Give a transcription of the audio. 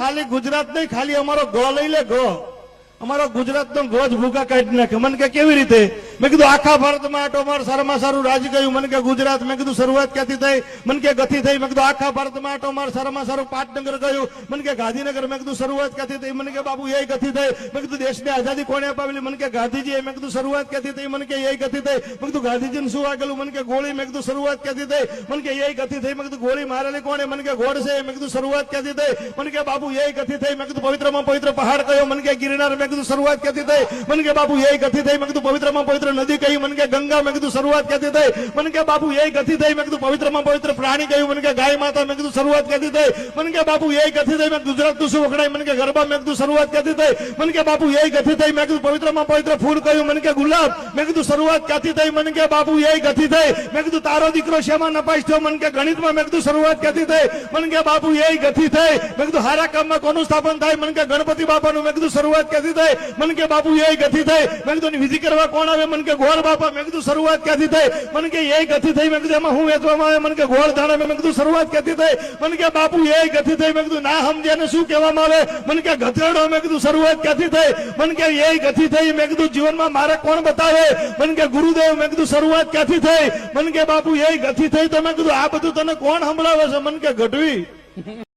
खाली गुजरात नहीं खाली अमारो गो लई ले गो अमारो गुजरात नो गो ज भूखा काढी नाखे। मन के केवी रीते मैं कीधुं आखा भारत में आटो मार सारामां सारुं राज्य गयुं। मन के गुजरात में कीधुं शरूआत क्यांथी थई मन के गति थई। मैं कीधुं आखा भारत में आटो मार सारामां सारुं पाटनगर गयुं। मन के गांधीनगर में कीधुं शरूआत क्यांथी थई। मन के बाबू यही गति थई। मैं कीधुं देशने आजादी कोणे अपावेली। मन के गांधीजी। मैं कीधुं शरूआत क्यांथी थई। मन के यही गति थई। मैं कीधुं गांधीजीने शुं वागेलुं। मन के गोળી। मैं कीधुं शरूआत क्यांथी थई। मन के यही गति थई। मैं कीधुं गोળી मारेली कोणे। मन के गोडसे। मैं कीधुं शरूआत क्यांथी थई। मन के बाबू यही गति थई। मैं कीधुं पवित्रमां पवित्र पहाड़ कयो। मन के गिरनार। मैं कीधुं शरूआत क्यांथी थई। मन के बाबू यही गति थई। मैं कीधुं पवित्रमा पवित्र नदी कही। मन के गंगा। मैं कीधुं शरूआत क्यांथी थई। मन के बाबू यही गति थई। मैं कीधुं पवित्रमा पवित्र प्राणी कह्युं। मन के गाय माता। मैं कीधुं शरूआत क्यांथी थई। मन के बाबू यही गति थई। मैं गुजरात शुं वखणाय। मन के गरबा। मैं कीधुं शरूआत क्यांथी थई। मन के बाबू यही गति थई। मैं कीधुं पवित्रमा पवित्र फूल कह्युं। मन के गुलाब। मैं कीधुं शरूआत क्यांथी थई। मन के बाबू यही गति थई। मैं कीधुं तारो दीकरो शेमां नपास थयो। मन के गणितमां। मैं कीधुं शरूआत क्यांथी थई। मन के बाबू यही गति थई। मैं कीधुं हारा काममां कोनुं स्थापन थाय। मन के गणपति बापानुं। मैं कीधुं शरूआत क्यांथी थई। मन के बाबू यही गति थई। मैं कीधुं विधि करवा कोण आवे। मन के गोळ बापा। मैं कीधुं शरूआत क्यांथी थई। मन के यही गति थई। मैं कीधुं एमां हुं वेचवामां आवे। मन के गोळ धाणे। मैं कीधुं शरूआत क्यांथी थई। मन के बापू यही गति थई। मैं कीधुं ना समजे ने शुं कहेवामां आवे। मन के गधेडो। मैं कीधुं शरूआत क्यांथी थई। मन के यही गति थई। मैं कीधुं जीवनमां मारे कोण बतावे। मन के गुरुदेव। मैं कीधुं शरूआत क्यांथी थई। मन के बापू यही गति थई। तो मैं कीधुं आ बधुं तने कोण संभळावे छे। मन के गढवी।